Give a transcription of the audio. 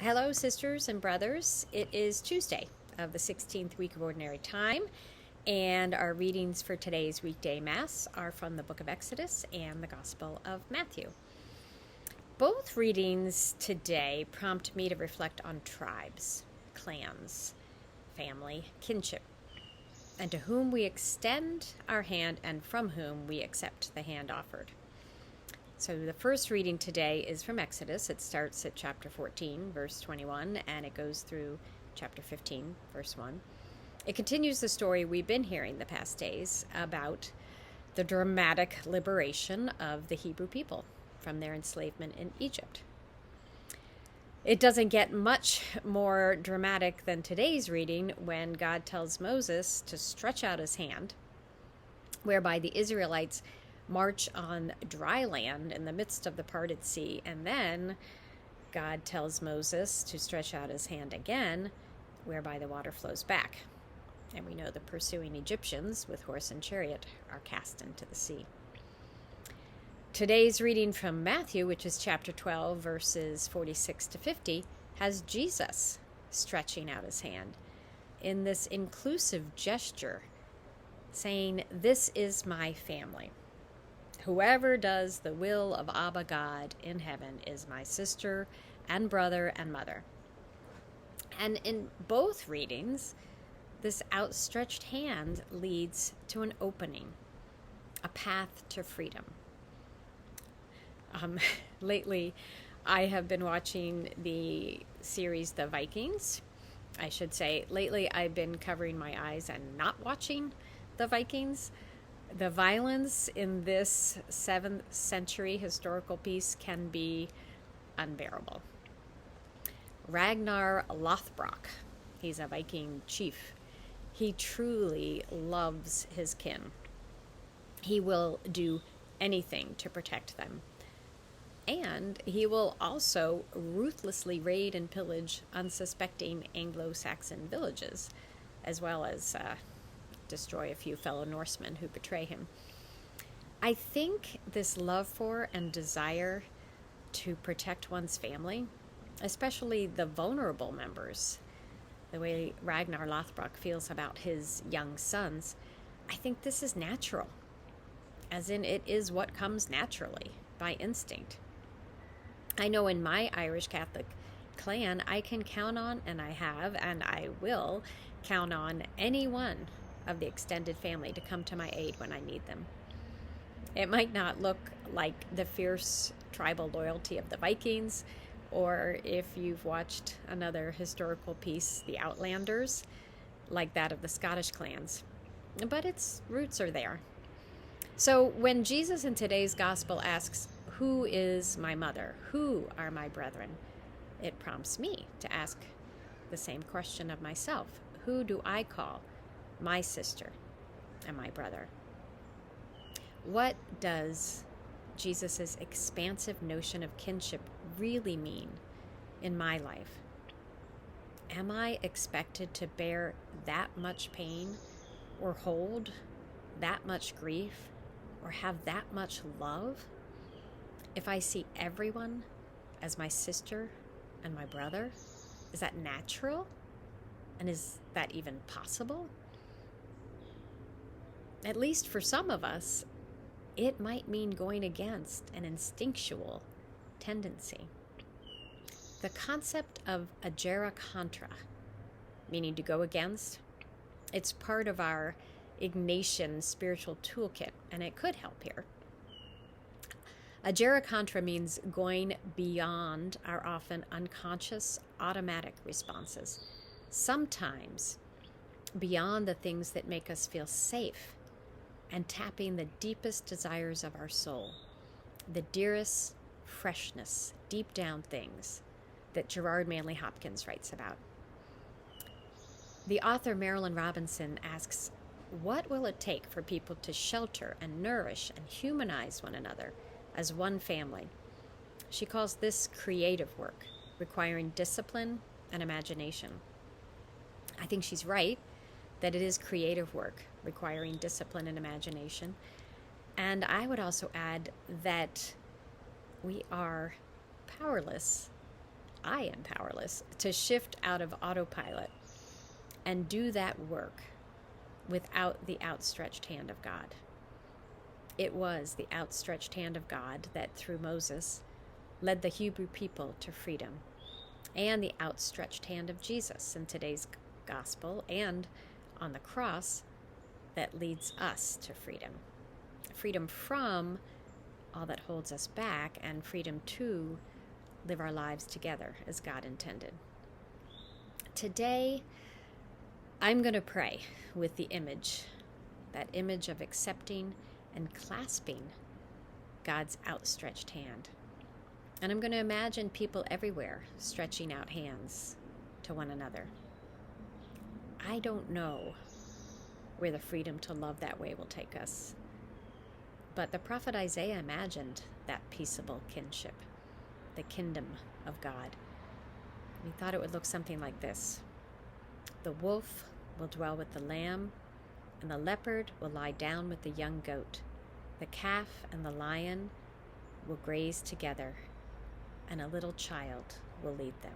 Hello, sisters and brothers. It is Tuesday of the 16th week of Ordinary Time, and our readings for today's weekday Mass are from the book of Exodus and the Gospel of Matthew. Both readings today prompt me to reflect on tribes, clans, family, kinship, and to whom we extend our hand and from whom we accept the hand offered. So the first reading today is from Exodus. It starts at chapter 14, verse 21, and it goes through chapter 15, verse 1. It continues the story we've been hearing the past days about the dramatic liberation of the Hebrew people from their enslavement in Egypt. It doesn't get much more dramatic than today's reading when God tells Moses to stretch out his hand, whereby the Israelites march on dry land in the midst of the parted sea, and then God tells Moses to stretch out his hand again, whereby the water flows back. And we know the pursuing Egyptians with horse and chariot are cast into the sea. Today's reading from Matthew, which is chapter 12, verses 46 to 50, has Jesus stretching out his hand in this inclusive gesture, saying, "This is my family. Whoever does the will of Abba God in heaven is my sister and brother and mother." And in both readings, this outstretched hand leads to an opening, a path to freedom. Lately, I have been watching the series The Vikings. I should say, lately I've been covering my eyes and not watching The Vikings. The violence in this 7th century historical piece can be unbearable. Ragnar Lothbrok, he's a Viking chief. He truly loves his kin. He will do anything to protect them. And he will also ruthlessly raid and pillage unsuspecting Anglo-Saxon villages, as well as destroy a few fellow Norsemen who betray him. I think this love for and desire to protect one's family, especially the vulnerable members, the way Ragnar Lothbrok feels about his young sons, I think this is natural, as in it is what comes naturally, by instinct. I know in my Irish Catholic clan, I can count on, and I have, and I will count on anyone of the extended family to come to my aid when I need them. It might not look like the fierce tribal loyalty of the Vikings, or if you've watched another historical piece, The Outlanders, like that of the Scottish clans, but its roots are there. So when Jesus in today's gospel asks, "Who is my mother? Who are my brethren?" it prompts me to ask the same question of myself. Who do I call my sister and my brother? What does Jesus' expansive notion of kinship really mean in my life? Am I expected to bear that much pain or hold that much grief or have that much love if I see everyone as my sister and my brother? Is that natural? And is that even possible? At least for some of us, it might mean going against an instinctual tendency. The concept of agera contra, meaning to go against, it's part of our Ignatian spiritual toolkit, and it could help here. Agera contra means going beyond our often unconscious automatic responses, sometimes beyond the things that make us feel safe, and tapping the deepest desires of our soul, the dearest freshness, deep down things that Gerard Manley Hopkins writes about. The author Marilyn Robinson asks, what will it take for people to shelter and nourish and humanize one another as one family? She calls this creative work, requiring discipline and imagination. I think she's right that it is creative work requiring discipline and imagination. And I would also add that we are powerless I am powerless to shift out of autopilot and do that work without the outstretched hand of God. It was the outstretched hand of God that, through Moses, led the Hebrew people to freedom, and the outstretched hand of Jesus in today's gospel and on the cross that leads us to freedom. Freedom from all that holds us back, and freedom to live our lives together as God intended. Today, I'm going to pray with the image, that image of accepting and clasping God's outstretched hand. And I'm going to imagine people everywhere stretching out hands to one another. I don't know where the freedom to love that way will take us, but the prophet Isaiah imagined that peaceable kinship, the kingdom of God. He thought it would look something like this. The wolf will dwell with the lamb, and the leopard will lie down with the young goat. The calf and the lion will graze together, and a little child will lead them.